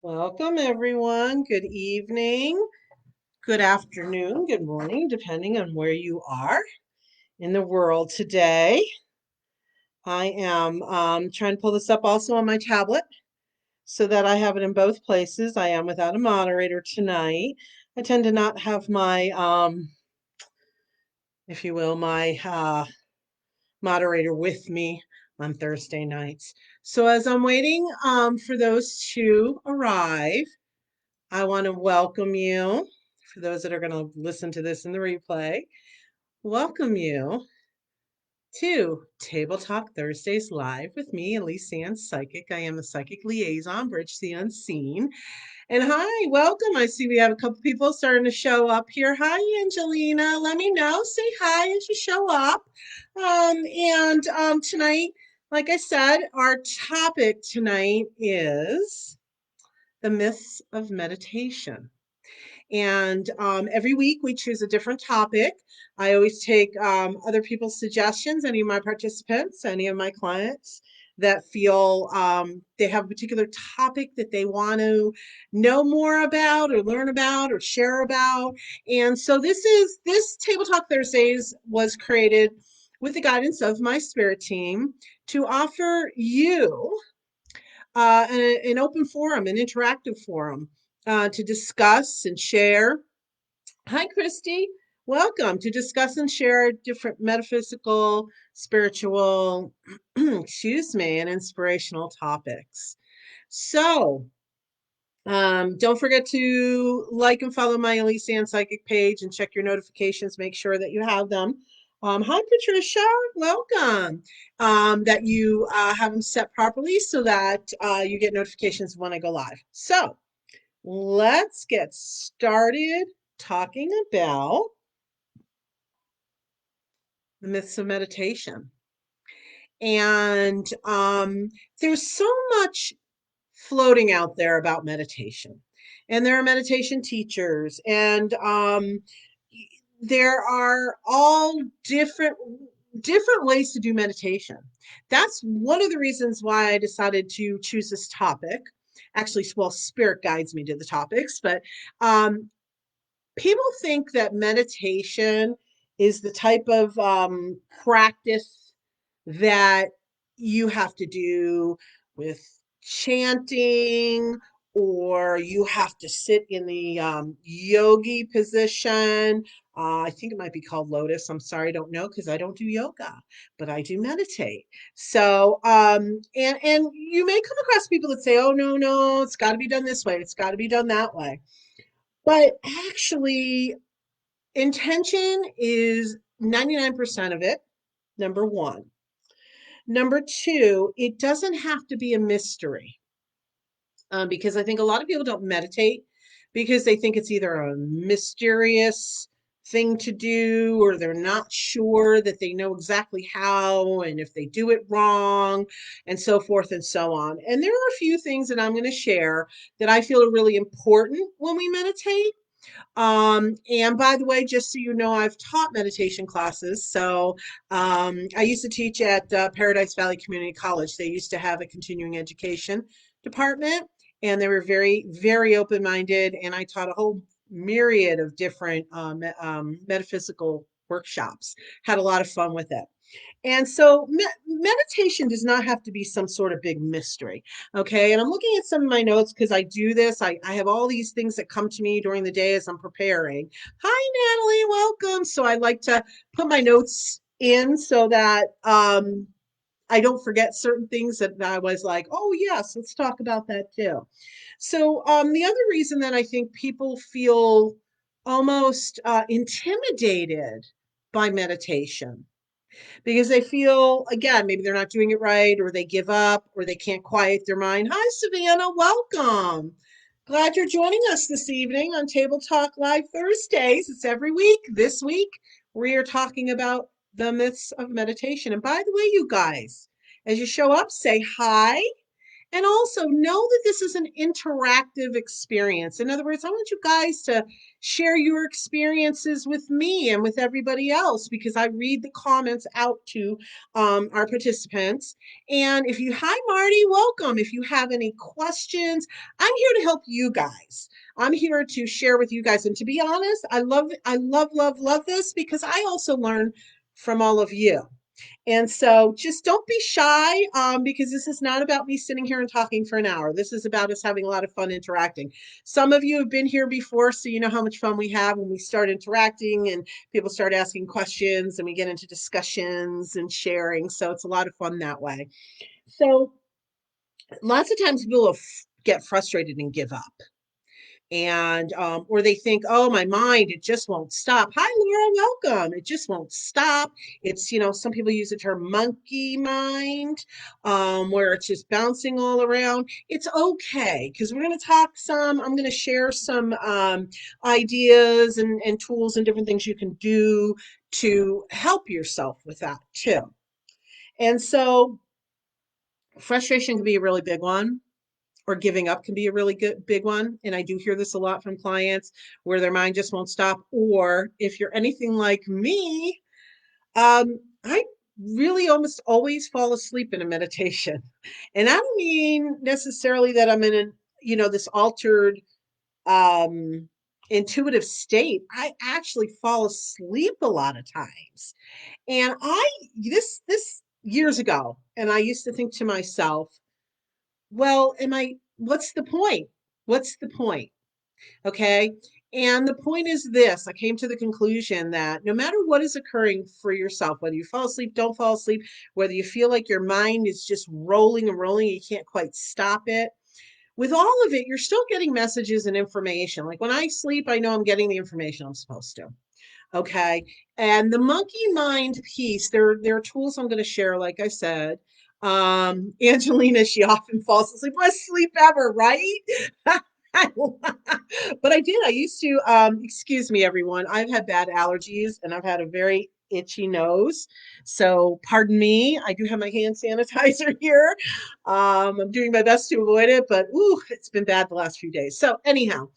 Welcome, everyone. Good evening, good afternoon, good morning, depending on where you are in the world today. I am trying to pull this up also on my tablet so that I have it in both places. I am without a moderator tonight. I tend to not have my, if you will, my moderator with me on Thursday nights. So as I'm waiting for those to arrive, I want to welcome you. For those that are going to listen to this in the replay, welcome you to Table Talk Thursdays live with me, Elyse Ann Psychic. I am a Psychic Liaison, Bridge the Unseen. And hi, welcome. I see we have a couple people starting to show up here. Hi, Angelina. Let me know. Say hi as you show up. Tonight, like I said, our topic tonight is the myths of meditation. And every week we choose a different topic. I always take other people's suggestions, any of my participants, any of my clients that feel they have a particular topic that they want to know more about or learn about or share about. And so this Table Talk Thursdays was created with the guidance of my spirit team to offer you an open forum, an interactive forum to discuss and share. Hi, Christy. Welcome to discuss and share different metaphysical, spiritual, excuse me, and inspirational topics. So, don't forget to like and follow my Elyse Ann Psychic page and check your notifications. Make sure that you have them. Hi, Patricia. Welcome. That you have them set properly so that you get notifications when I go live. So let's get started talking about the myths of meditation. And there's so much floating out there about meditation. And there are meditation teachers, and there are all different ways to do meditation. That's one of the reasons why I decided to choose this topic. Actually, well, spirit guides me to the topics, but people think that meditation is the type of practice that you have to do with chanting, or you have to sit in the yogi position. I think it might be called lotus. I'm sorry, I don't know because I don't do yoga, but I do meditate. So, and you may come across people that say, "Oh no, no, it's got to be done this way. It's got to be done that way." But actually, intention is 99% of it, number one. Number two, it doesn't have to be a mystery, because I think a lot of people don't meditate because they think it's either a mysterious thing to do, or they're not sure that they know exactly how, and if they do it wrong, and so forth and so on. And there are a few things that I'm going to share that I feel are really important when we meditate. And by the way, just so you know, I've taught meditation classes. So I used to teach at Paradise Valley Community College. They used to have a continuing education department, and they were very, very open-minded. And I taught a whole myriad of different metaphysical workshops. Had a lot of fun with it. And so meditation does not have to be some sort of big mystery. Okay. And I'm looking at some of my notes because I do this. I have all these things that come to me during the day as I'm preparing. Hi, Natalie. Welcome. So I like to put my notes in so that I don't forget certain things that I was like, oh, yes, let's talk about that too. So the other reason that I think people feel almost intimidated by meditation, because they feel, again, maybe they're not doing it right, or they give up, or they can't quiet their mind. Hi, Savannah. Welcome. Glad you're joining us this evening on Table Talk Live Thursdays. It's every week. This week, we are talking about the myths of meditation. And by the way, you guys, as you show up, say hi. And also know that this is an interactive experience. In other words, I want you guys to share your experiences with me and with everybody else because I read the comments out to our participants. And if you, hi Marty, welcome. If you have any questions, I'm here to help you guys. I'm here to share with you guys. And to be honest, I love this because I also learn from all of you. And so just don't be shy because this is not about me sitting here and talking for an hour. This is about us having a lot of fun interacting. Some of you have been here before, so you know how much fun we have when we start interacting and people start asking questions and we get into discussions and sharing. So it's a lot of fun that way. So lots of times people will get frustrated and give up and or they think, oh, my mind, it just won't stop. Hi Laura, welcome. It just won't stop. It's, some people use the term monkey mind, where it's just bouncing all around. It's okay because we're going to talk some, I'm going to share some ideas and tools and different things you can do to help yourself with that too. And so frustration can be a really big one, or giving up can be a really good big one. And I do hear this a lot from clients where their mind just won't stop. Or if you're anything like me, I really almost always fall asleep in a meditation. And I don't mean necessarily that I'm in this altered um intuitive state. I actually fall asleep a lot of times. And this years ago, and I used to think to myself, well, what's the point? What's the point? Okay. And the point is this, I came to the conclusion that no matter what is occurring for yourself, whether you fall asleep, don't fall asleep, whether you feel like your mind is just rolling and rolling, you can't quite stop it. With all of it, you're still getting messages and information. Like when I sleep, I know I'm getting the information I'm supposed to. Okay. And the monkey mind piece, there are tools I'm going to share, like I said. Angelina, she often falls asleep. Best sleep ever, right? But I did. I used to, excuse me, everyone. I've had bad allergies and I've had a very itchy nose. So pardon me. I do have my hand sanitizer here. I'm doing my best to avoid it, but ooh, it's been bad the last few days. So anyhow,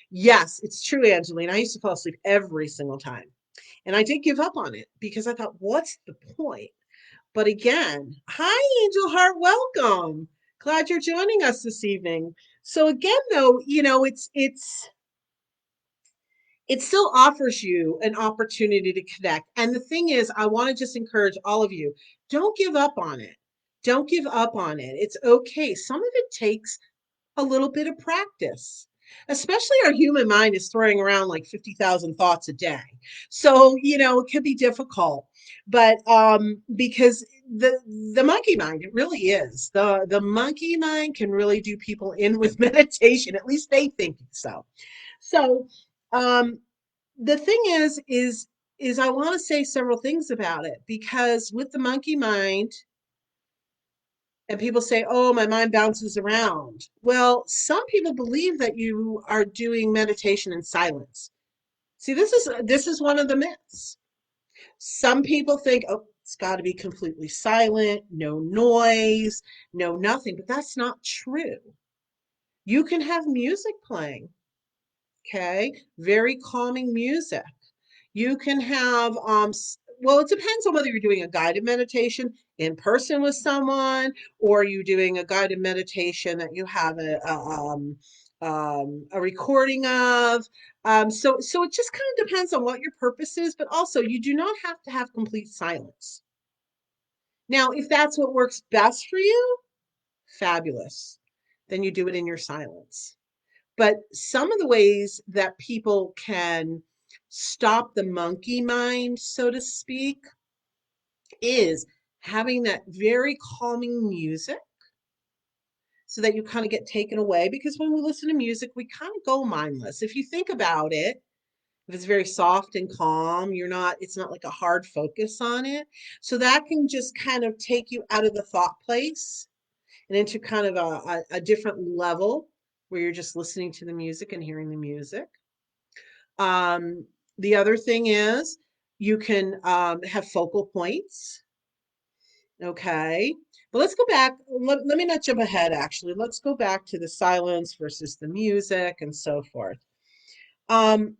yes, it's true, Angelina. I used to fall asleep every single time. And I did give up on it because I thought, what's the point? But again, hi, Angel Heart, welcome. Glad you're joining us this evening. So again, though, it still offers you an opportunity to connect. And the thing is, I want to just encourage all of you, don't give up on it. Don't give up on it. It's okay. Some of it takes a little bit of practice. Especially our human mind is throwing around like 50,000 thoughts a day. So, it can be difficult. But because the monkey mind, it really is. The monkey mind can really do people in with meditation. At least they think so. So, um, the thing is I want to say several things about it because with the monkey mind, and people say, oh, my mind bounces around. Well, some people believe that you are doing meditation in silence. See, this is one of the myths. Some people think, oh, it's got to be completely silent, no noise, no nothing, but that's not true. You can have music playing, okay? Very calming music. You can have, well, it depends on whether you're doing a guided meditation in person with someone or you're doing a guided meditation that you have a recording of. So it just kind of depends on what your purpose is, but also you do not have to have complete silence. Now, if that's what works best for you, fabulous. Then you do it in your silence. But some of the ways that people can stop the monkey mind, so to speak, is having that very calming music so that you kind of get taken away. Because when we listen to music, we kind of go mindless. If you think about it, if it's very soft and calm, it's not like a hard focus on it. So that can just kind of take you out of the thought place and into kind of a different level where you're just listening to the music and hearing the music. Um, the other thing is you can have focal points. Okay. But let's go back. Let me not jump ahead, actually. Let's go back to the silence versus the music and so forth. Um,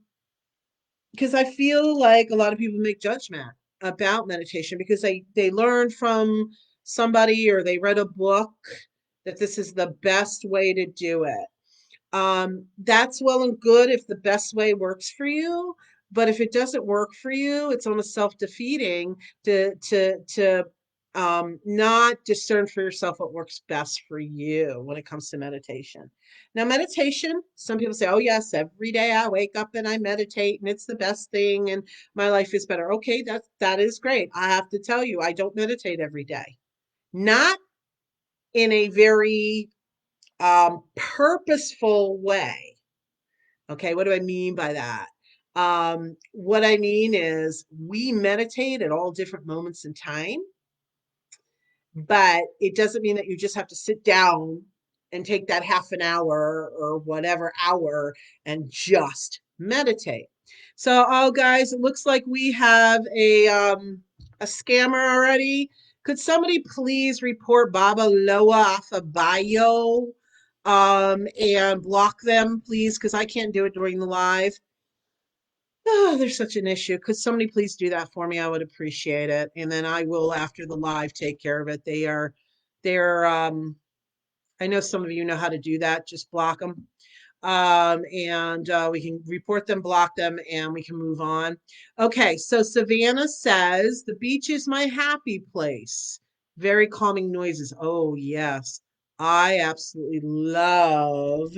because I feel like a lot of people make judgment about meditation because they learned from somebody or they read a book that this is the best way to do it. That's well and good if the best way works for you, but if it doesn't work for you, it's almost self-defeating to not discern for yourself what works best for you when it comes to meditation. Now, meditation, some people say, oh yes, every day I wake up and I meditate and it's the best thing and my life is better. Okay, that is great. I have to tell you, I don't meditate every day. Not in a very purposeful way. Okay, what do I mean by that? What I mean is we meditate at all different moments in time, but it doesn't mean that you just have to sit down and take that half an hour or whatever hour and just meditate. So, oh guys, it looks like we have a scammer already. Could somebody please report Baba Loa Afabayo and block them, please? Because I can't do it during the live. Oh, there's such an issue. Could somebody please do that for me? I would appreciate it. And then I will, after the live, take care of it. They're, I know some of you know how to do that. Just block them. And we can report them, block them, and we can move on. Okay, so Savannah says, the beach is my happy place. Very calming noises. Oh, yes. I absolutely love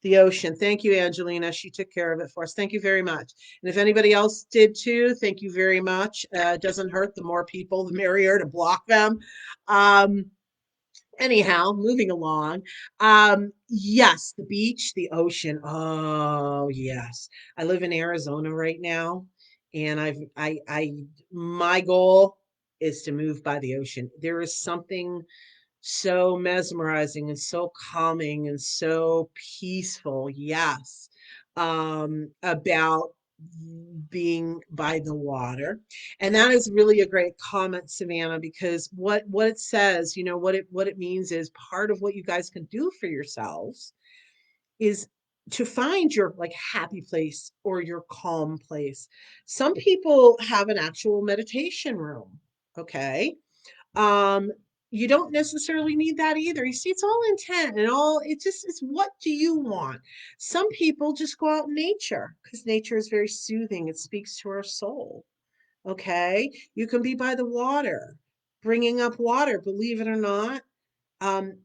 the ocean. Thank you, Angelina. She took care of it for us. Thank you very much. And if anybody else did too, thank you very much. It doesn't hurt. The more people, the merrier to block them. Um, Anyhow, moving along. Yes, the beach, the ocean. Oh, yes. I live in Arizona right now, and my goal is to move by the ocean. There is something so mesmerizing and so calming and so peaceful, yes, about being by the water. And that is really a great comment, Savannah, because what it says, what it means is part of what you guys can do for yourselves is to find your like happy place or your calm place. Some people have an actual meditation room, okay? Um, you don't necessarily need that either. You see, it's all intent and all, it's what do you want? Some people just go out in nature because nature is very soothing. It speaks to our soul. Okay. You can be by the water, bringing up water, believe it or not. Um,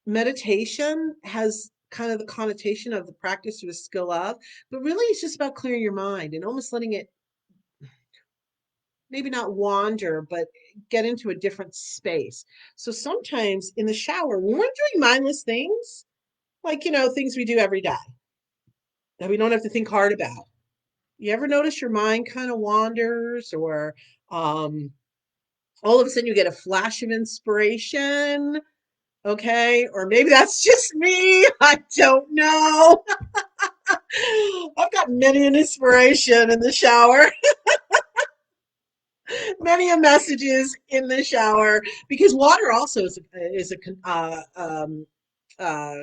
Meditation has kind of the connotation of the practice or the skill of, but really it's just about clearing your mind and almost letting it maybe not wander, but get into a different space. So sometimes in the shower, when we're doing mindless things, like, things we do every day that we don't have to think hard about, you ever notice your mind kind of wanders or um, all of a sudden you get a flash of inspiration? Okay. Or maybe that's just me. I don't know. I've got many an inspiration in the shower. Many a messages in the shower because water also is a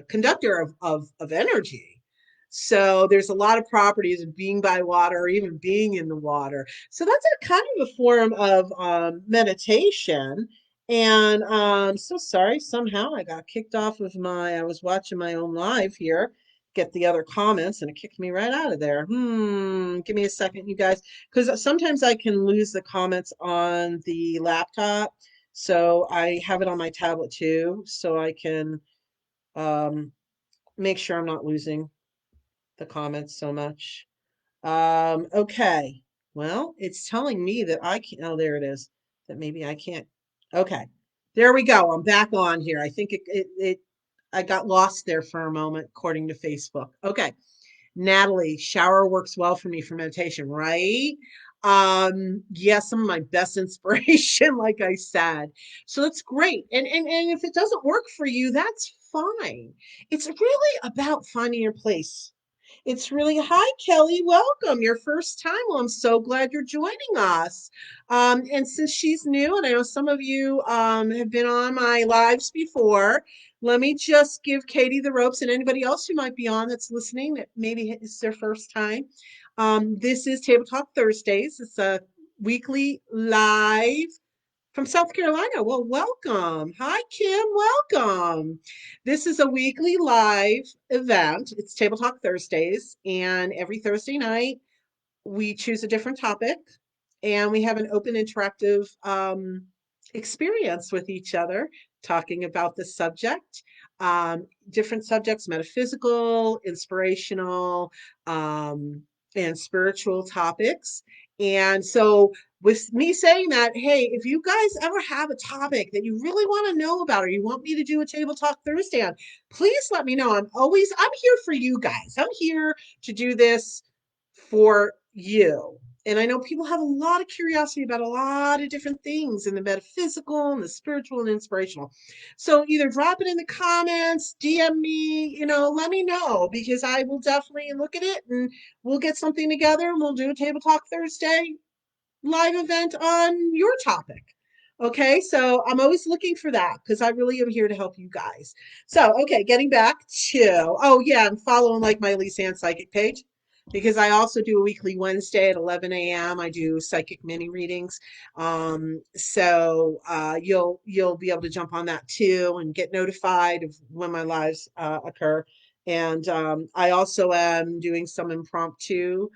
conductor of energy. So there's a lot of properties of being by water or even being in the water. So that's a kind of a form of meditation. And so sorry, somehow I got kicked off of I was watching my own live here, get the other comments, and it kicked me right out of there. Give me a second, you guys, because sometimes I can lose the comments on the laptop. So I have it on my tablet too, so I can um, make sure I'm not losing the comments so much. Okay. Well, it's telling me that I can't. Oh, there it is. That maybe I can't. Okay. There we go. I'm back on here. I think I got lost there for a moment, according to Facebook. Okay. Natalie, shower works well for me for meditation, right? Yes, some of my best inspiration, like I said. So that's great. And if it doesn't work for you, that's fine. It's really about finding your place. It's really hi, Kelly. Welcome. Your first time. Well, I'm so glad you're joining us. And since she's new, and I know some of you have been on my lives before, let me just give Katie the ropes and anybody else who might be on that's listening that maybe it's their first time. This is Table Talk Thursdays. It's a weekly live from South Carolina. Well, welcome. Hi, Kim. Welcome. This is a weekly live event. It's Table Talk Thursdays, and every Thursday night we choose a different topic and we have an open interactive experience with each other talking about the subject, different subjects, metaphysical, inspirational, um, and spiritual topics. And so with me saying that, hey, if you guys ever have a topic that you really want to know about or you want me to do a table talk Thursday on, please let me know. I'm here for you guys. I'm here to do this for you. And I know people have a lot of curiosity about a lot of different things in the metaphysical and the spiritual and inspirational. So either drop it in the comments, DM me, let me know because I will definitely look at it and we'll get something together and we'll do a Table Talk Thursday live event on your topic. Okay, so I'm always looking for that because I really am here to help you guys. So, okay, getting back to, oh yeah, I'm following like my Elyse Ann Psychic page because I also do a weekly Wednesday at 11 a.m. I do psychic mini readings. So you'll be able to jump on that too and get notified of when my lives occur. And I also am doing some impromptu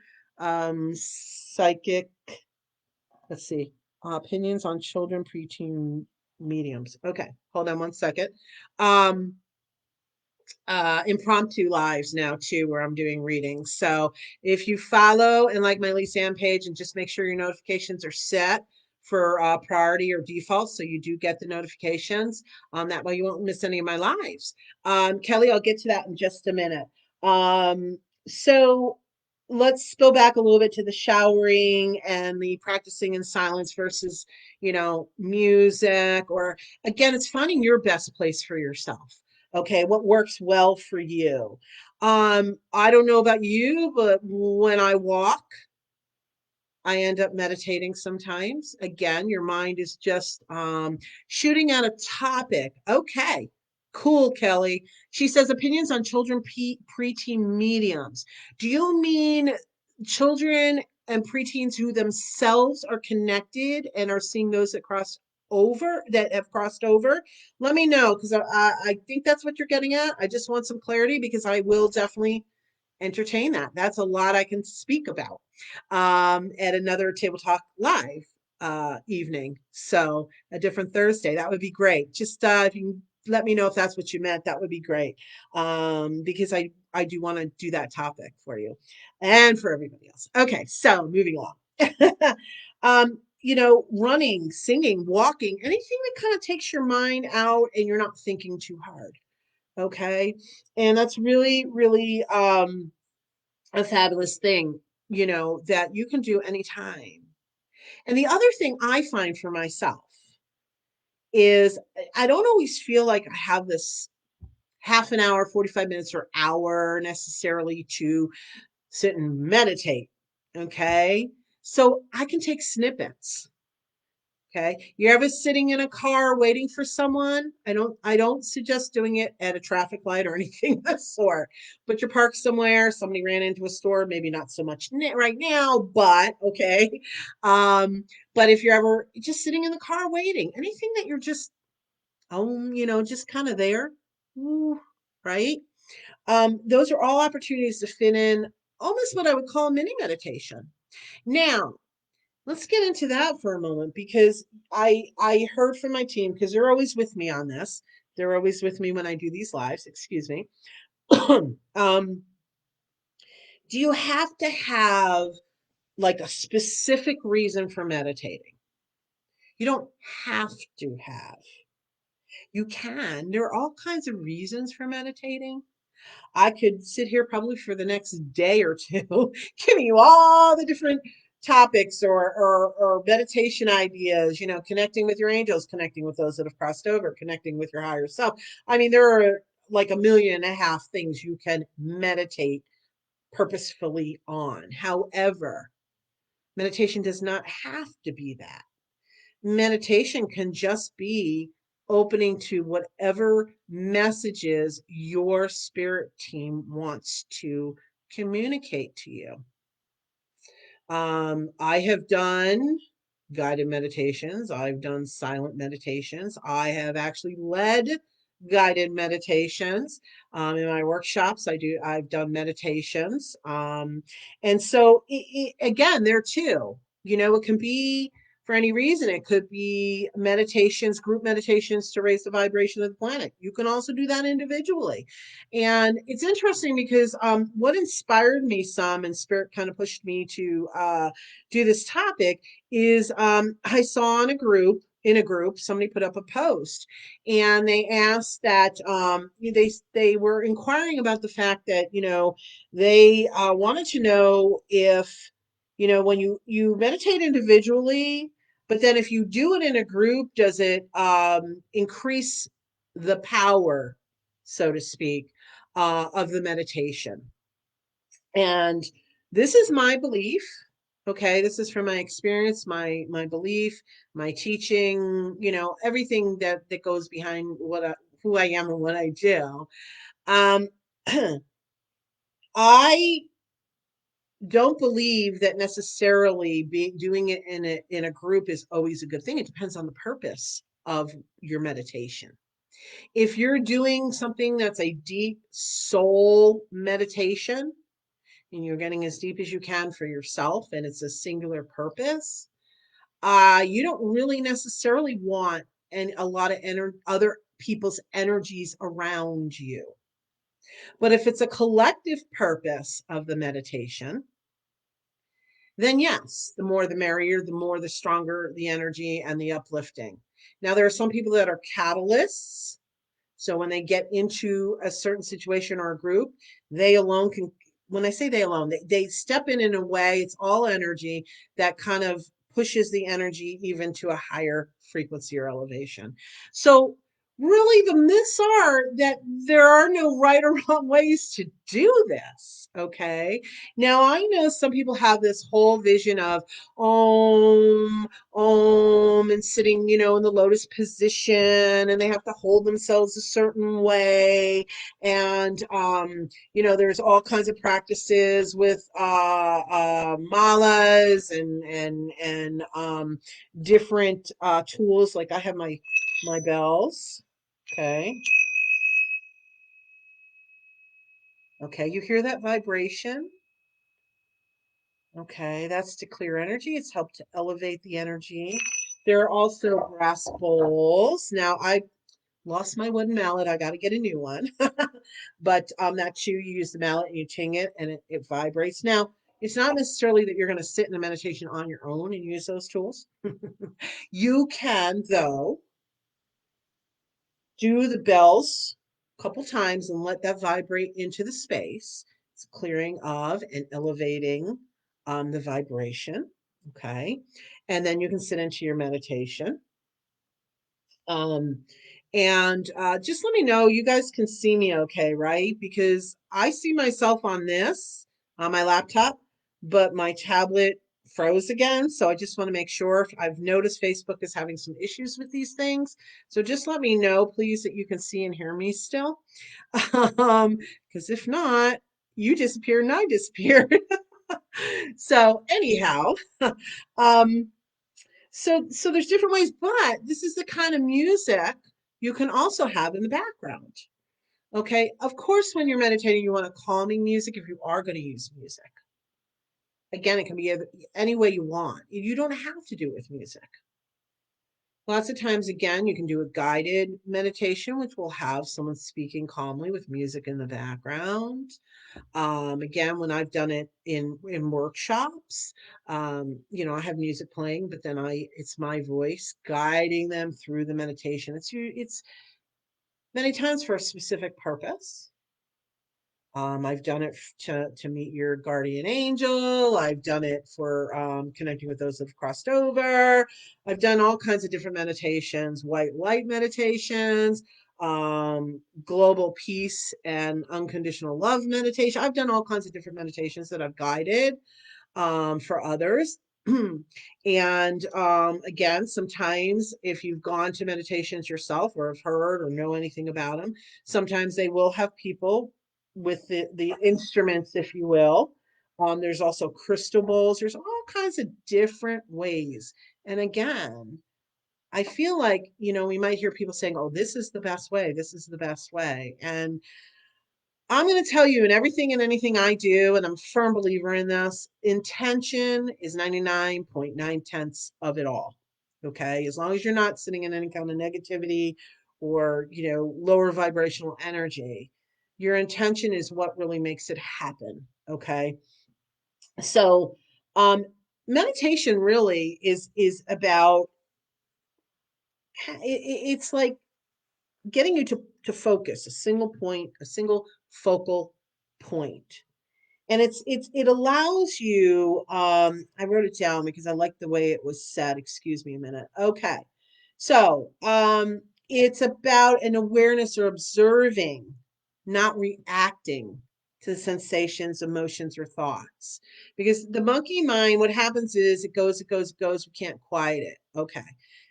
psychic, let's see, opinions on children, preteen mediums. Okay, hold on one second. Um, Impromptu lives now too, where I'm doing readings. So if you follow and like my Elyse Ann page, and just make sure your notifications are set for priority or default, so you do get the notifications. That way you won't miss any of my lives. Kelly, I'll get to that in just a minute. So let's go back a little bit to the showering and the practicing in silence versus, music, or again, it's finding your best place for yourself. Okay, what works well for you? I don't know about you, but when I walk, I end up meditating sometimes. Again, your mind is just shooting at a topic. Okay, cool, Kelly. She says opinions on children preteen mediums. Do you mean children and preteens who themselves are connected and are seeing those that have crossed over? Let me know because I think that's what you're getting at. I just want some clarity because I will definitely entertain that. That's a lot I can speak about at another Table Talk Live evening. So a different Thursday. That would be great. Just if you can let me know if that's what you meant, that would be great. Because I do want to do that topic for you and for everybody else. Okay, so moving along. Running, singing, walking, anything that kind of takes your mind out and you're not thinking too hard. Okay. And that's really, really a fabulous thing, that you can do anytime. And the other thing I find for myself is I don't always feel like I have this half an hour, 45 minutes, or hour necessarily to sit and meditate. Okay. So I can take snippets. Okay. You're ever sitting in a car waiting for someone? I don't suggest doing it at a traffic light or anything of the sort. But you're parked somewhere, somebody ran into a store, maybe not so much right now, but okay. But if you're ever just sitting in the car waiting, anything that you're just just kind of there, ooh, right? Those are all opportunities to fit in almost what I would call a mini meditation. Now, let's get into that for a moment because I heard from my team because they're always with me on this. They're always with me when I do these lives. Excuse me. Do you have to have like a specific reason for meditating? You don't have to have. You can. There are all kinds of reasons for meditating. I could sit here probably for the next day or two, giving you all the different topics or meditation ideas, connecting with your angels, connecting with those that have crossed over, connecting with your higher self. I mean, there are like 1.5 million things you can meditate purposefully on. However, meditation does not have to be that. Meditation can just be opening to whatever messages your spirit team wants to communicate to you. I have done guided meditations. I've done silent meditations. I have actually led guided meditations in my workshops. I've done meditations. And so again, there too, it can be for any reason. It could be meditations, group meditations to raise the vibration of the planet. You can also do that individually. And it's interesting because what inspired me some and spirit kind of pushed me to do this topic is I saw in a group somebody put up a post, and they asked that they were inquiring about the fact that they wanted to know if when you meditate individually, but then if you do it in a group, does it increase the power, so to speak, of the meditation? And this is my belief. Okay, this is from my experience, my belief, my teaching, everything that goes behind who I am and what I do. Um, I don't believe that necessarily doing it in a group is always a good thing. It depends on the purpose of your meditation. If you're doing something that's a deep soul meditation, and you're getting as deep as you can for yourself, and it's a singular purpose, you don't really necessarily want a lot of other people's energies around you. But if it's a collective purpose of the meditation, then yes, the more the merrier, the more the stronger the energy and the uplifting. Now, there are some people that are catalysts. So when they get into a certain situation or a group, they alone can, when I say they alone, they step in a way, it's all energy that kind of pushes the energy even to a higher frequency or elevation. So really the myths are that there are no right or wrong ways to do this. Okay. Now I know some people have this whole vision of om and sitting, in the lotus position, and they have to hold themselves a certain way. And there's all kinds of practices with malas and different tools. Like I have my bells. Okay. Okay, you hear that vibration? Okay, that's to clear energy. It's helped to elevate the energy. There are also brass bowls. Now, I lost my wooden mallet. I got to get a new one. But that too, you use the mallet and you ting it, and it vibrates. Now, it's not necessarily that you're going to sit in a meditation on your own and use those tools. You can, though, do the bells a couple times and let that vibrate into the space. It's clearing of and elevating the vibration. Okay. And then you can sit into your meditation. Um, and just let me know, you guys can see me okay, right? Because I see myself on this, on my laptop, but my tablet froze again. So I just want to make sure. I've noticed Facebook is having some issues with these things. So just let me know, please, that you can see and hear me still. Because if not, you disappeared and I disappeared. So anyhow, um, so there's different ways, but this is the kind of music you can also have in the background. Okay. Of course, when you're meditating, you want a calming music if you are going to use music. Again, it can be any way you want. You don't have to do it with music. Lots of times, again, you can do a guided meditation, which will have someone speaking calmly with music in the background. Again, when I've done it in workshops, I have music playing, but then it's my voice guiding them through the meditation. It's many times for a specific purpose. I've done it to meet your guardian angel. I've done it for connecting with those that have crossed over. I've done all kinds of different meditations, white light meditations. global peace and unconditional love meditation. I've done all kinds of different meditations that I've guided for others. And again, sometimes if you've gone to meditations yourself or have heard or know anything about them, sometimes they will have people with the instruments, if you will. There's also crystal bowls. There's all kinds of different ways. And again, I feel like, we might hear people saying, oh, this is the best way. This is the best way. And I'm going to tell you in everything and anything I do, and I'm a firm believer in this, intention is 99.9 tenths of it all. Okay. As long as you're not sitting in any kind of negativity or, lower vibrational energy, your intention is what really makes it happen. Okay. So, meditation really is about, it's like getting you to focus a single point, a single focal point. And it allows you, I wrote it down because I like the way it was said. Excuse me a minute. Okay. So, it's about an awareness or observing, not reacting to sensations, emotions, or thoughts. Because the monkey mind, what happens is it goes, it goes, it goes. We can't quiet it. Okay.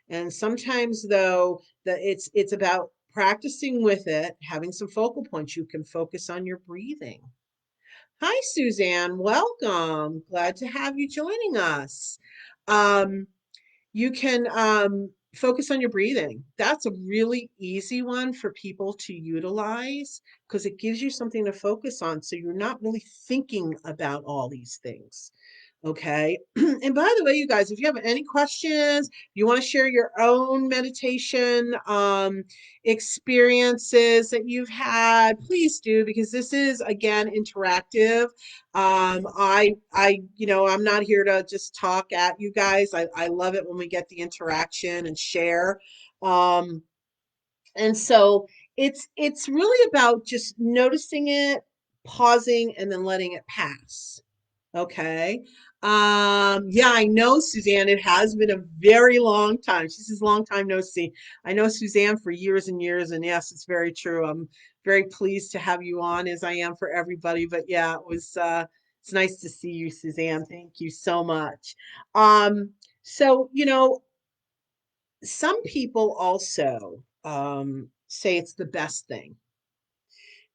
And sometimes though, it's about practicing with it, having some focal points. You can focus on your breathing. Hi, Suzanne. Welcome. Glad to have you joining us. Um, you can focus on your breathing. That's a really easy one for people to utilize because it gives you something to focus on. So you're not really thinking about all these things. Okay. And by the way, you guys, if you have any questions, you want to share your own meditation experiences that you've had, please do, because this is again interactive. I'm not here to just talk at you guys. I love it when we get the interaction and share. Um, and so it's really about just noticing it, pausing, and then letting it pass. Okay. Yeah, I know Suzanne. It has been a very long time. She says long time no see. I know Suzanne for years and years, and yes, it's very true. I'm very pleased to have you on, as I am for everybody. But yeah, it's nice to see you, Suzanne. Thank you so much. So some people also say it's the best thing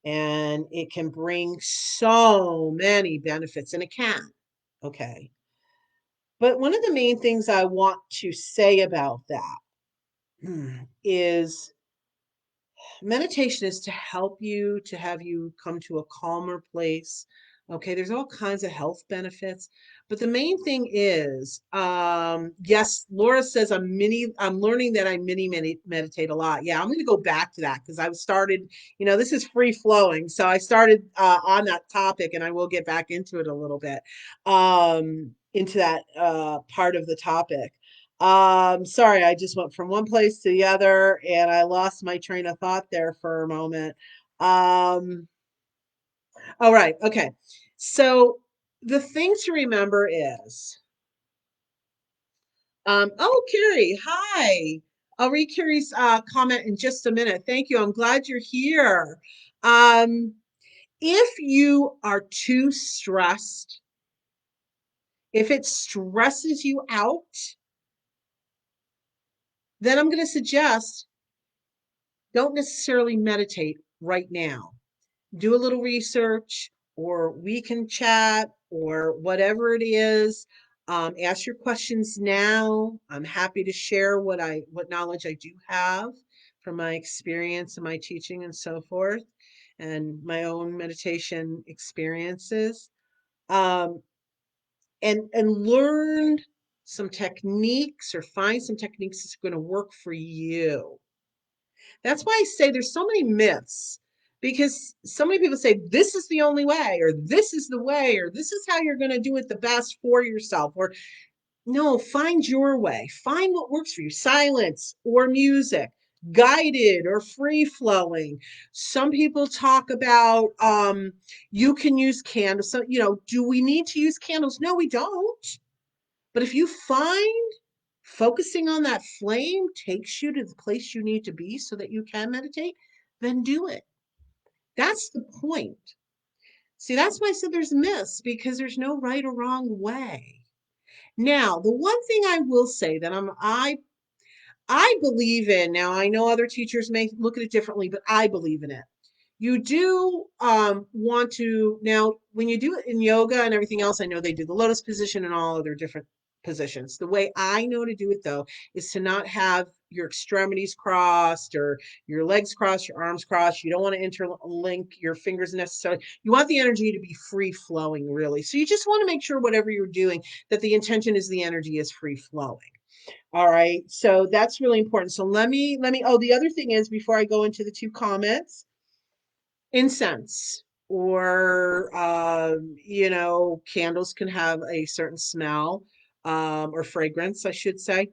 and it can bring so many benefits, and it can. Okay. But one of the main things I want to say about that is meditation is to help you to have you come to a calmer place. Okay, there's all kinds of health benefits, but the main thing is, yes, Laura says I'm learning that I mini meditate a lot. Yeah, I'm going to go back to that because I've started, this is free flowing. So I started on that topic and I will get back into it a little bit, into that part of the topic. Sorry, I just went from one place to the other and I lost my train of thought there for a moment. All right, okay. So the thing to remember is, oh, Carrie, hi. I'll read Carrie's comment in just a minute. Thank you. I'm glad you're here. Um, if you are too stressed, if it stresses you out, then I'm going to suggest don't necessarily meditate right now. Do a little research, or we can chat, or whatever it is. Ask your questions now. I'm happy to share what knowledge I do have from my experience and my teaching and so forth, and my own meditation experiences. Um, and learn some techniques or find some techniques that's going to work for you. That's why I say there's so many myths because so many people say this is the only way, or this is the way, or this is how you're going to do it the best for yourself. Or no, find your way. Find what works for you. Silence or music, guided or free flowing. Some people talk about you can use candles. So, do we need to use candles? No, we don't. But if you focusing on that flame takes you to the place you need to be so that you can meditate, then do it. That's the point. See, that's why I said there's myths, because there's no right or wrong way. Now, the one thing I will say that I believe in, now I know other teachers may look at it differently, but I believe in it. You do want to, now when you do it in yoga and everything else, I know they do the lotus position and all other different positions. The way I know to do it though is to not have your extremities crossed or your legs crossed, your arms crossed. You don't want to interlink your fingers necessarily. You want the energy to be free flowing, really. So you just want to make sure whatever you're doing, that the intention is the energy is free flowing. All right. So that's really important. So oh, the other thing is, before I go into the two comments, incense or candles can have a certain smell, or fragrance, I should say.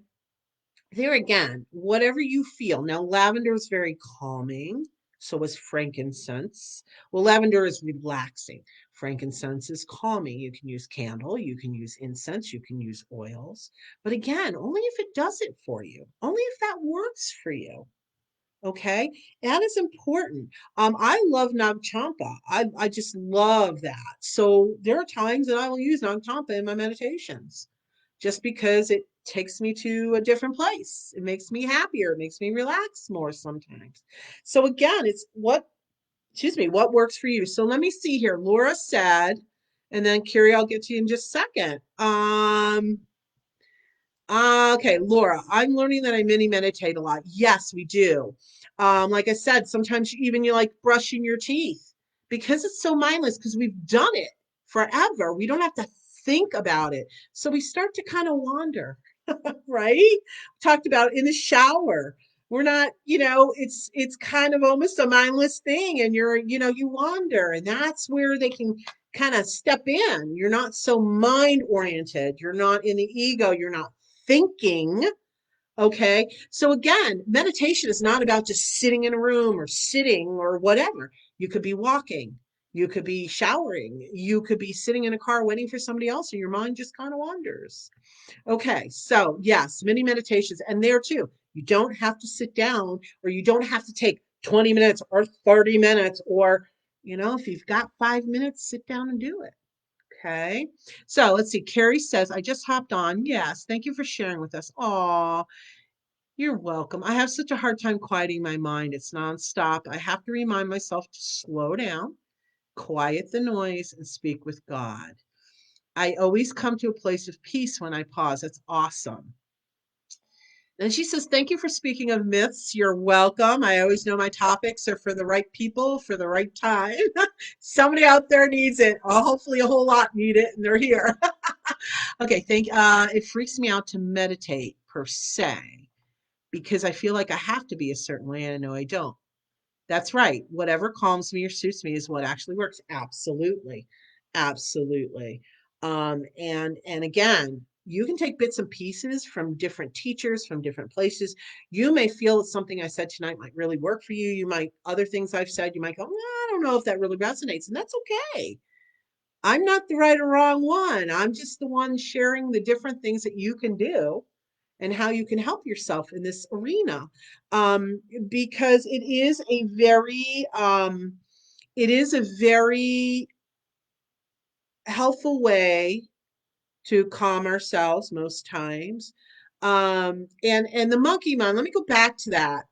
There again, whatever you feel. Now, lavender is very calming, so is frankincense. Well, lavender is relaxing. Frankincense is calming. You can use candle, you can use incense, you can use oils. But again, only if it does it for you, only if that works for you. Okay, that is important. I love Nag Champa. I just love that. So there are times that I will use Nag Champa in my meditations, just because it takes me to a different place. It makes me happier. It makes me relax more sometimes. So again, it's what works for you. So let me see here. Laura said, and then Carrie, I'll get to you in just a second. Okay, Laura, I'm learning that I mini meditate a lot. Yes, we do. Like I said, sometimes you like brushing your teeth because it's so mindless, because we've done it forever. We don't have to think about it. So we start to kind of wander, right? We talked about in the shower. We're not, it's kind of almost a mindless thing, and you wander, and that's where they can kind of step in. You're not so mind oriented. You're not in the ego. You're not thinking. Okay. So again, meditation is not about just sitting in a room or sitting or whatever. You could be walking. You could be showering. You could be sitting in a car waiting for somebody else, and your mind just kind of wanders. Okay. So yes, many meditations. And there too, you don't have to sit down, or you don't have to take 20 minutes or 30 minutes, or, if you've got 5 minutes, sit down and do it. Okay. So let's see. Carrie says, I just hopped on. Yes. Thank you for sharing with us. Aw, you're welcome. I have such a hard time quieting my mind. It's nonstop. I have to remind myself to slow down, quiet the noise, and speak with God. I always come to a place of peace when I pause. That's awesome. And she says, thank you for speaking of myths. You're welcome. I always know my topics are for the right people for the right time. Somebody out there needs it. Hopefully a whole lot need it, and they're here. Okay, it freaks me out to meditate per se, because I feel like I have to be a certain way, and I know I don't. That's right. Whatever calms me or suits me is what actually works. Absolutely. Absolutely. And again, you can take bits and pieces from different teachers, from different places. You may feel that something I said tonight might really work for you. You might, other things I've said, you might go, I don't know if that really resonates, and that's okay. I'm not the right or wrong one. I'm just the one sharing the different things that you can do and how you can help yourself in this arena. Because it is a very helpful way to calm ourselves most times. And the monkey mind, let me go back to that,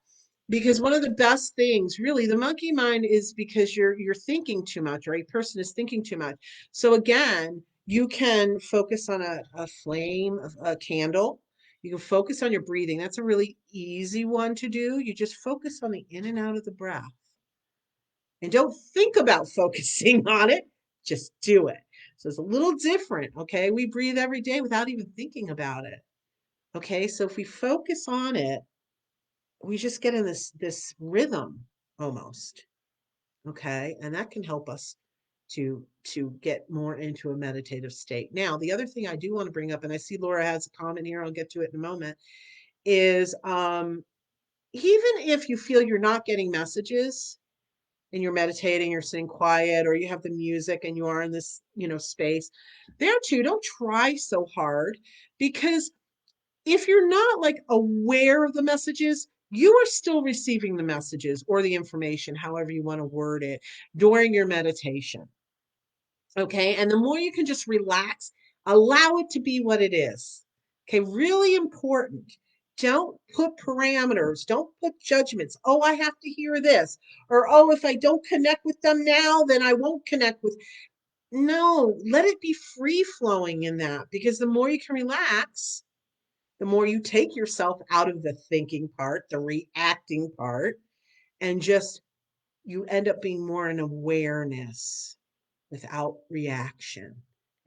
because one of the best things, really, the monkey mind is because you're thinking too much, or a person is thinking too much. So again, you can focus on a flame, a candle. You can focus on your breathing. That's a really easy one to do. You just focus on the in and out of the breath, and don't think about focusing on it. Just do it. So it's a little different. Okay, we breathe every day without even thinking about it. Okay, so if we focus on it, we just get in this rhythm almost. Okay, and that can help us to get more into a meditative state. Now, the other thing I do want to bring up, and I see Laura has a comment here, I'll get to it in a moment, is even if you feel you're not getting messages and you're meditating, you're sitting quiet, or you have the music and you are in this space, there too, don't try so hard, because If you're not like aware of the messages, you are still receiving the messages or the information, however you want to word it, during your meditation. Okay. And the more you can just relax, allow it to be what it is. Okay. Really important. Don't put parameters, don't put judgments. Oh, I have to hear this. Or, oh, if I don't connect with them now, then I won't connect with. No, let it be free flowing in that, because the more you can relax, the more you take yourself out of the thinking part, the reacting part, and just you end up being more in awareness without reaction.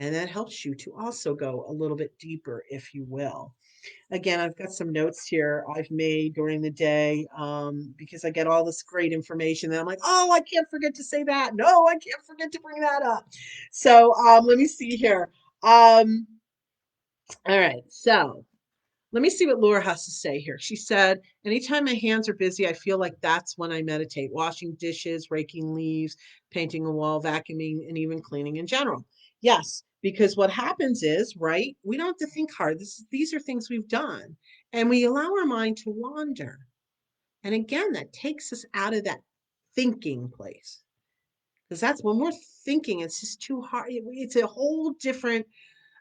And that helps you to also go a little bit deeper, if you will. Again, I've got some notes here I've made during the day, because I get all this great information that I'm like, oh, I can't forget to say that. No, I can't forget to bring that up. So let me see here. All right. So let me see what Laura has to say here. She said, anytime my hands are busy, I feel like that's when I meditate, washing dishes, raking leaves, painting a wall, vacuuming, and even cleaning in general. Yes, because what happens is, right, we don't have to think hard. These are things we've done, and we allow our mind to wander. And again, that takes us out of that thinking place. Because that's when we're thinking, it's just too hard. It's a whole different,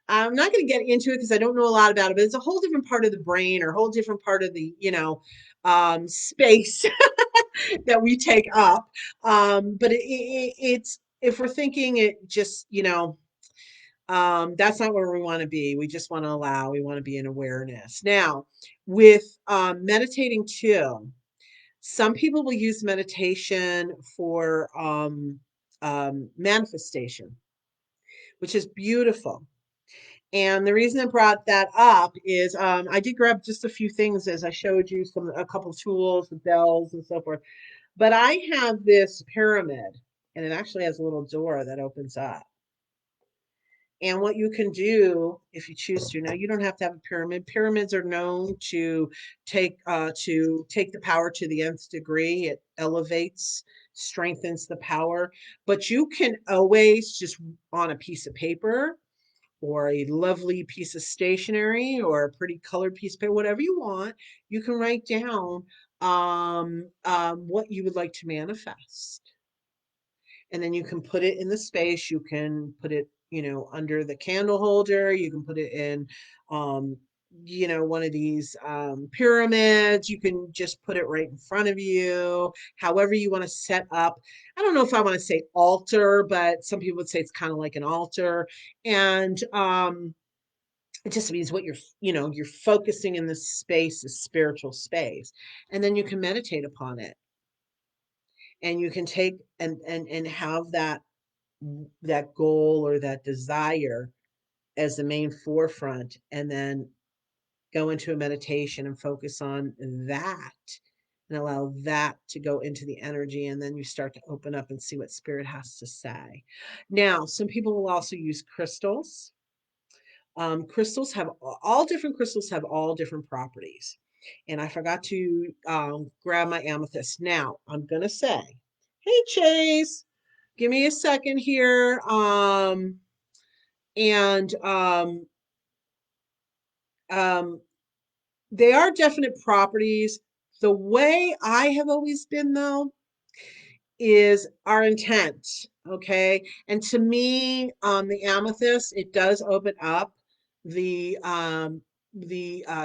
I'm not going to get into it because I don't know a lot about it, but it's a whole different part of the brain or a whole different part of the, space that we take up. But it's, if we're thinking it just, that's not where we want to be. We just want to allow, we want to be in awareness. Now, with meditating too, some people will use meditation for manifestation, which is beautiful. And the reason I brought that up is I did grab just a few things as I showed you a couple tools, the bells and so forth. But I have this pyramid, and it actually has a little door that opens up. And what you can do if you choose to, now you don't have to have a pyramid. Pyramids are known to take the power to the nth degree. It elevates, strengthens the power. But you can always just on a piece of paper or a lovely piece of stationery or a pretty colored piece of paper, whatever you want, you can write down what you would like to manifest. And then you can put it in the space. You can put it, under the candle holder. You can put it in, one of these pyramids. You can just put it right in front of you, however you want to set up. I don't know if I want to say altar, but some people would say it's kind of like an altar. And it just means what you're focusing in this space, this spiritual space. And then you can meditate upon it. And you can take and have that goal or that desire as the main forefront, and then go into a meditation and focus on that and allow that to go into the energy, and then you start to open up and see what spirit has to say. Now, some people will also use crystals. Crystals have all different crystals have all different properties, and I forgot to grab my amethyst. Now I'm gonna say, hey Chase, give me a second here. And um, they are definite properties. The way I have always been, though, is our intent. Okay. And to me, the amethyst, it does open up the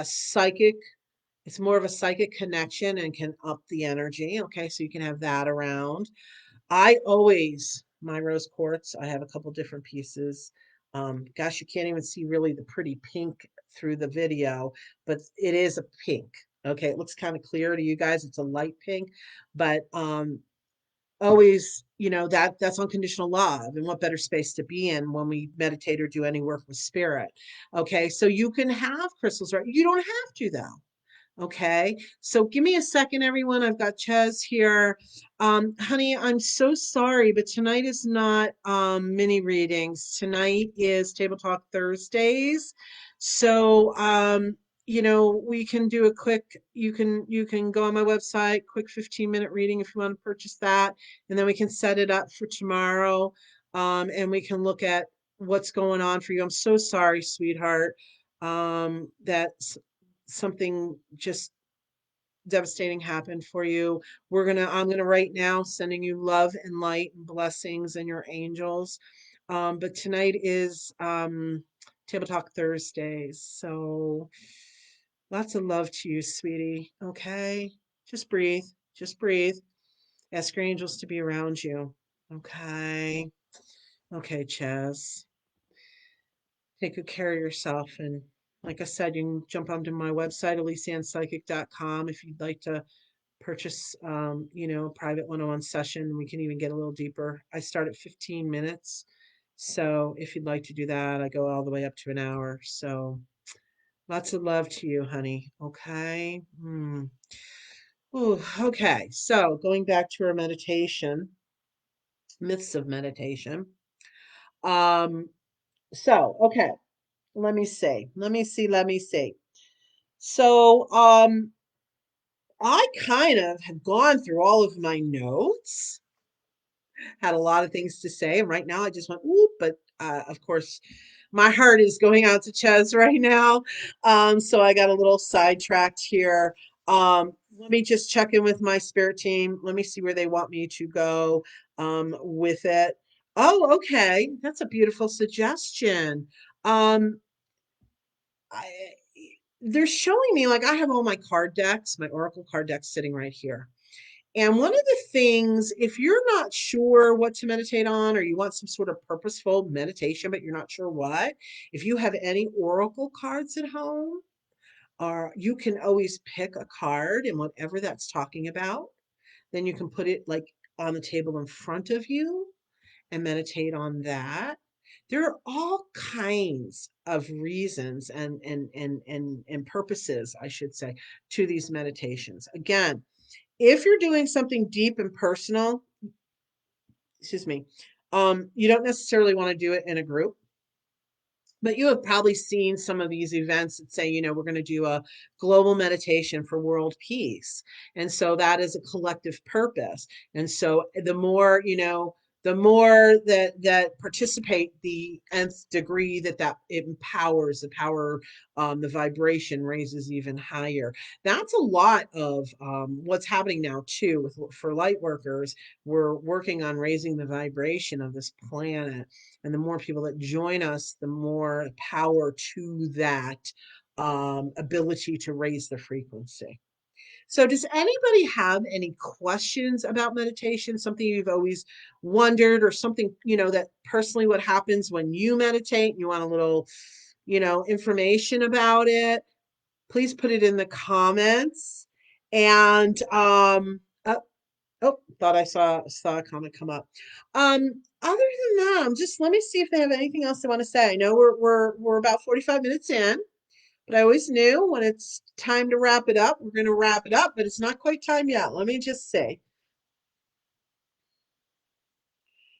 psychic. It's more of a psychic connection and can up the energy. Okay. So you can have that around. I always, my rose quartz, I have a couple different pieces. Gosh, you can't even see really the pretty pink through the video, but it is a pink. Okay, it looks kind of clear to you guys. It's a light pink, but always, that's unconditional love. And what better space to be in when we meditate or do any work with spirit? Okay, so you can have crystals, right? You don't have to though. Okay, so give me a second, everyone. I've got Ches here. Honey, I'm so sorry, but tonight is not mini readings. Tonight is Table Talk Thursdays. So we can do a quick, you can go on my website, quick 15-minute reading if you want to purchase that, and then we can set it up for tomorrow. And we can look at what's going on for you. I'm so sorry, sweetheart. That something just devastating happened for you. I'm gonna right now sending you love and light and blessings and your angels. But tonight is Table Talk Thursdays. So lots of love to you, sweetie. Okay. Just breathe. Just breathe. Ask your angels to be around you. Okay. Okay, Chaz. Take good care of yourself. And like I said, you can jump onto my website, ElyseAnnPsychic.com, if you'd like to purchase, a private one-on-one session. We can even get a little deeper. I start at 15 minutes. So if you'd like to do that, I go all the way up to an hour. So lots of love to you, honey. Okay. Ooh, okay. So going back to our meditation, myths of meditation. Um, okay, let me see. Let me see. So, I kind of have gone through all of my notes, had a lot of things to say, and right now I just went, whoop, but of course, my heart is going out to Ches right now. So I got a little sidetracked here. Let me just check in with my spirit team. Let me see where they want me to go with it. Oh, okay. That's a beautiful suggestion. Um, I, they're showing me like I have all my card decks, my Oracle card decks sitting right here. And one of the things, if you're not sure what to meditate on, or you want some sort of purposeful meditation, but you're not sure what, if you have any Oracle cards at home, or you can always pick a card and whatever that's talking about, then you can put it like on the table in front of you and meditate on that. There are all kinds of reasons and purposes, I should say, to these meditations. Again, if you're doing something deep and personal, excuse me, you don't necessarily want to do it in a group, but you have probably seen some of these events that say, we're going to do a global meditation for world peace. And so that is a collective purpose. And so the more that participate, the nth degree that it empowers, the power, the vibration raises even higher. That's a lot of what's happening now too for light workers. We're working on raising the vibration of this planet, and the more people that join us, the more power to that ability to raise the frequency. So, does anybody have any questions about meditation? Something you've always wondered, or something, that personally what happens when you meditate and you want a little, information about it? Please put it in the comments. And oh, thought I saw a comment come up. Other than that, just let me see if they have anything else they want to say. I know we're about 45 minutes in, but I always knew when it's time to wrap it up, we're going to wrap it up, but it's not quite time yet. Let me just say,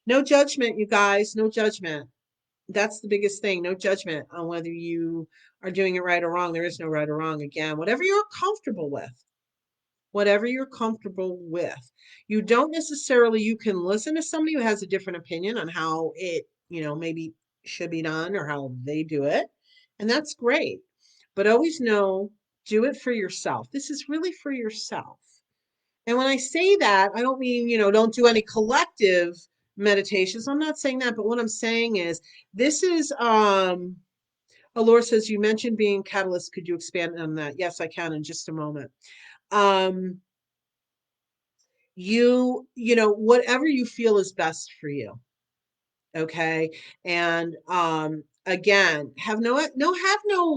no judgment, you guys, no judgment. That's the biggest thing. No judgment on whether you are doing it right or wrong. There is no right or wrong. Again, whatever you're comfortable with. Whatever you're comfortable with. You don't necessarily, you can listen to somebody who has a different opinion on how it, maybe should be done or how they do it. And that's great. But always know, do it for yourself. This is really for yourself. And when I say that, I don't mean, don't do any collective meditations. I'm not saying that, but what I'm saying is this is Allure says you mentioned being catalyst. Could you expand on that? Yes, I can in just a moment. Um whatever you feel is best for you. Okay. And again, have no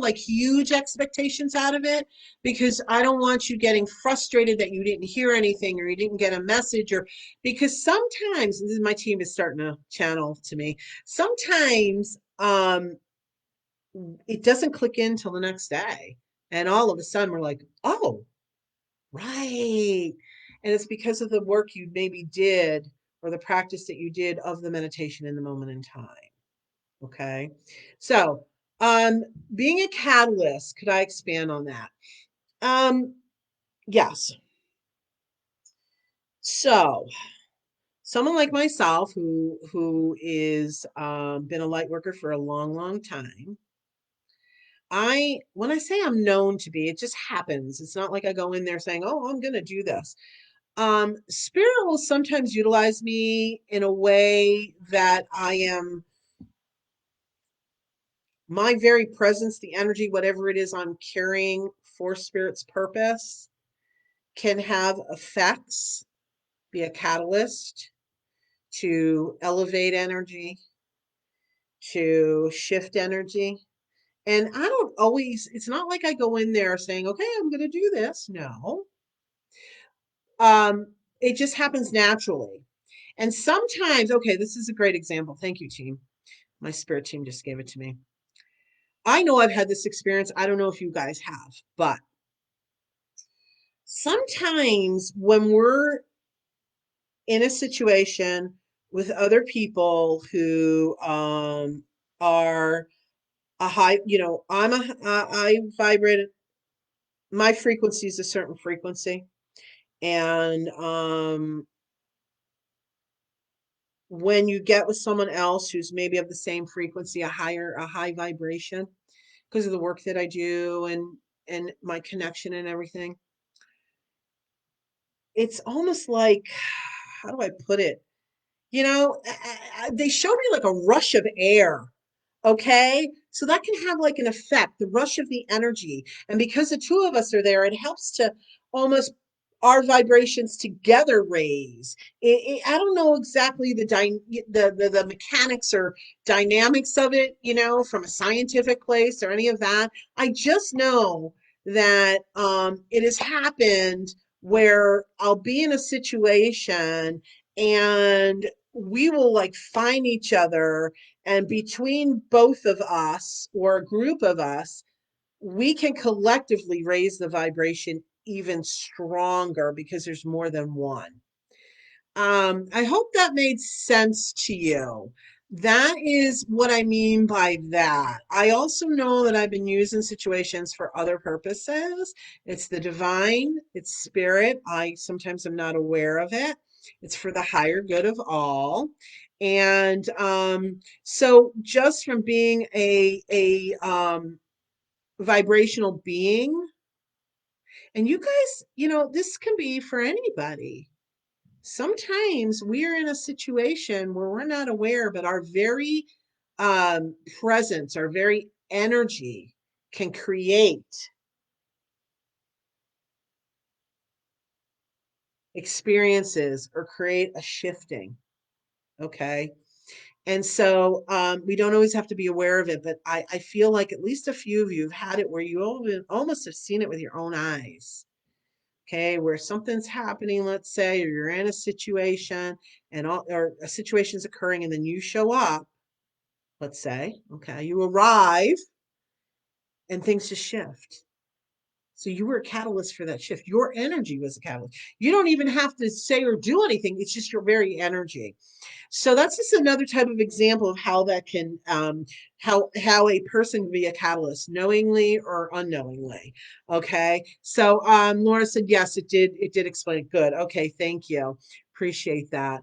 like huge expectations out of it, because I don't want you getting frustrated that you didn't hear anything or you didn't get a message, or because sometimes, and this is, my team is starting to channel to me, sometimes it doesn't click in till the next day, and all of a sudden we're like, oh, right. And it's because of the work you maybe did, or the practice that you did of the meditation in the moment in time. Okay. So, um, being a catalyst, could I expand on that? Um, yes. So, someone like myself who is been a light worker for a long, long time, when I say I'm known to be, it just happens. It's not like I go in there saying, "Oh, I'm going to do this." Spirit will sometimes utilize me in a way that I am my very presence, the energy, whatever it is I'm carrying for Spirit's purpose, can have effects, be a catalyst to elevate energy, to shift energy. And I don't always, it's not like I go in there saying, okay, I'm going to do this. No. It just happens naturally. And sometimes, okay, this is a great example. Thank you, team. My spirit team just gave it to me. I know I've had this experience. I don't know if you guys have, but sometimes when we're in a situation with other people who are a high, I vibrate, my frequency is a certain frequency. And when you get with someone else who's maybe of the same frequency, a high vibration, because of the work that I do and my connection and everything, it's almost like, how do I put it? They showed me like a rush of air. Okay. So that can have like an effect, the rush of the energy. And because the two of us are there, it helps to almost our vibrations together raise. I don't know exactly the mechanics or dynamics of it, from a scientific place or any of that. I just know that it has happened where I'll be in a situation and we will like find each other, and between both of us or a group of us, we can collectively raise the vibration even stronger because there's more than one. I hope that made sense to you. That is what I mean by that. I also know that I've been used in situations for other purposes. It's the divine, it's spirit. I sometimes am not aware of it. It's for the higher good of all. And so just from being a vibrational being, and you guys, this can be for anybody. Sometimes we are in a situation where we're not aware, but our very presence, our very energy can create experiences or create a shifting. Okay. And so we don't always have to be aware of it, but I feel like at least a few of you have had it where you almost have seen it with your own eyes. Okay, where something's happening, let's say, or you're in a situation or a situation's occurring and then you show up, let's say, okay, you arrive and things just shift. So you were a catalyst for that shift. Your energy was a catalyst. You don't even have to say or do anything. It's just your very energy. So that's just another type of example of how that can how a person can be a catalyst, knowingly or unknowingly. Okay. So Laura said yes, it did explain it. Good. Okay, thank you. Appreciate that.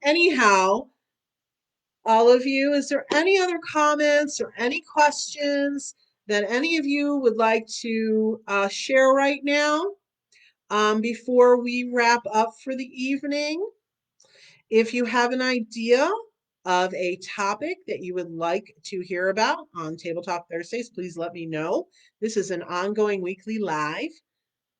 Anyhow, all of you, is there any other comments or any questions that any of you would like to share right now before we wrap up for the evening? If you have an idea of a topic that you would like to hear about on Table Talk Thursdays, please let me know. This is an ongoing weekly live.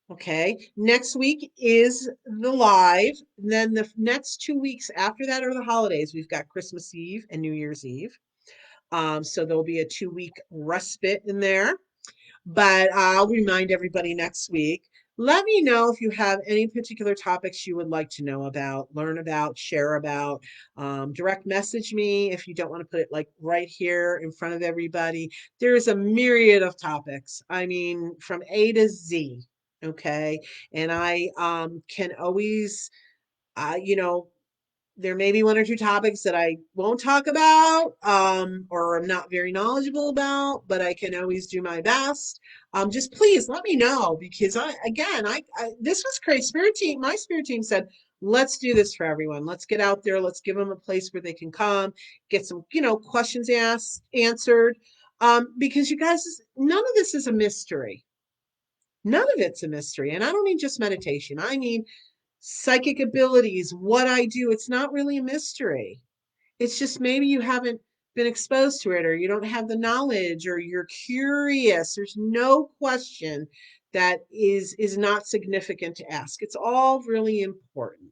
Okay. Next week is the live. And then the next 2 weeks after that are the holidays. We've got Christmas Eve and New Year's Eve. So there'll be a 2 week respite in there. But I'll remind everybody next week. Let me know if you have any particular topics you would like to know about, learn about, share about. Direct message me if you don't want to put it like right here in front of everybody. There's a myriad of topics. I mean, from A to Z. Okay. And I can always, you know, there may be one or two topics that I won't talk about or I'm not very knowledgeable about, but I can always do my best. Just please let me know because I this was great. My spirit team said, let's do this for everyone. Let's get out there. Let's give them a place where they can come, get some, questions asked, answered. Because you guys, none of this is a mystery. None of it's a mystery. And I don't mean just meditation. I mean psychic abilities, what I do. It's not really a mystery. It's just maybe you haven't been exposed to it, or you don't have the knowledge, or you're curious. There's no question that is not significant to ask. It's all really important.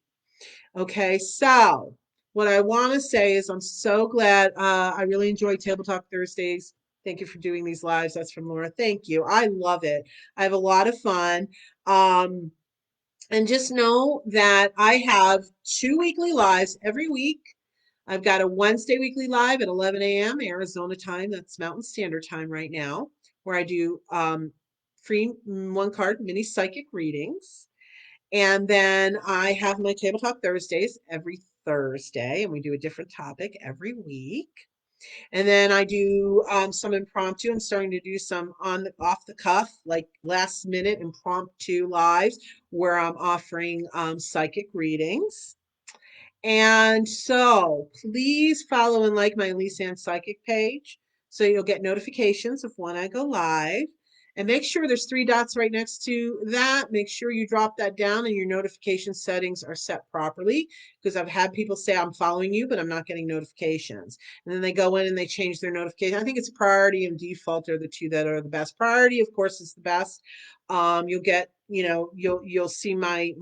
Okay, so what I want to say is I'm so glad. I really enjoy Table Talk Thursdays. Thank you for doing these lives. That's from Laura. Thank you. I love it. I have a lot of fun. Um, and just know that I have 2 weekly lives every week. I've got a Wednesday weekly live at 11 a.m. Arizona time. That's Mountain Standard Time right now, where I do free one card mini psychic readings. And then I have my Table Talk Thursdays every Thursday, and we do a different topic every week. And then I do some impromptu. I'm starting to do some on the off the cuff, like last minute impromptu lives where I'm offering psychic readings. And so please follow and like my Elyse Ann Psychic page so you'll get notifications of when I go live. And make sure there's 3 dots right next to that. Make sure you drop that down and your notification settings are set properly, because I've had people say I'm following you, but I'm not getting notifications. And then they go in and they change their notification. I think it's priority and default are the two that are the best. Priority, of course, is the best. You'll get, you'll see my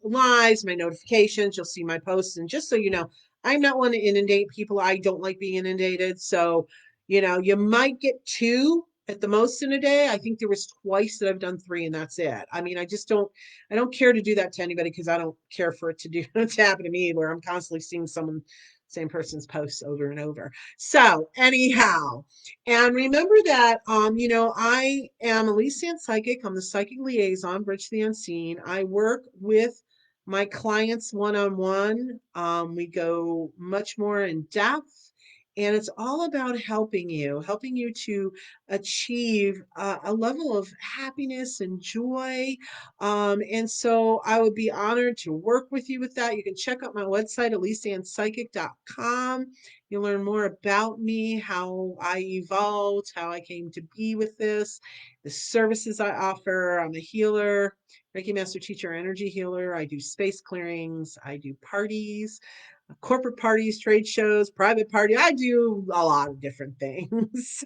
lives, my notifications, you'll see my posts. And just so you know, I'm not one to inundate people. I don't like being inundated. So, you might get 2 at the most in a day. I think there was twice that I've done 3, and that's it. I mean, I don't care to do that to anybody, because I don't care for it to do to happen to me where I'm constantly seeing same person's posts over and over. So anyhow, and remember that, I am Elyse Ann Psychic. I'm the Psychic Liaison, Bridge to the Unseen. I work with my clients one-on-one. We go much more in depth, and it's all about helping you to achieve a level of happiness and joy. And so I would be honored to work with you with that. You can check out my website, ElyseAnnPsychic.com. You'll learn more about me, how I evolved, how I came to be with this, the services I offer. I'm a healer, Reiki Master Teacher, Energy Healer. I do space clearings. I do parties, corporate parties, trade shows, private party. I do a lot of different things.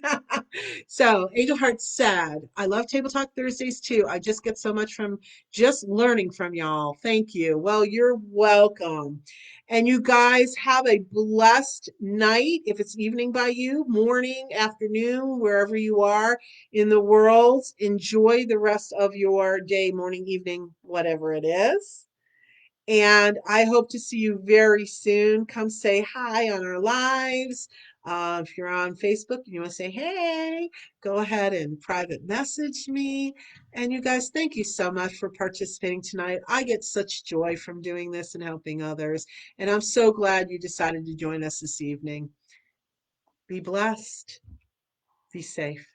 So Angel Heart said, I love Table Talk Thursdays too. I just get so much from just learning from y'all. Thank you. Well, you're welcome. And you guys have a blessed night. If it's evening by you, morning, afternoon, wherever you are in the world, enjoy the rest of your day, morning, evening, whatever it is. And I hope to see you very soon. Come say hi on our lives. If you're on Facebook and you want to say hey, go ahead and private message me. And you guys, thank you so much for participating tonight. I get such joy from doing this and helping others. And I'm so glad you decided to join us this evening. Be blessed. Be safe.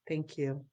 Thank you.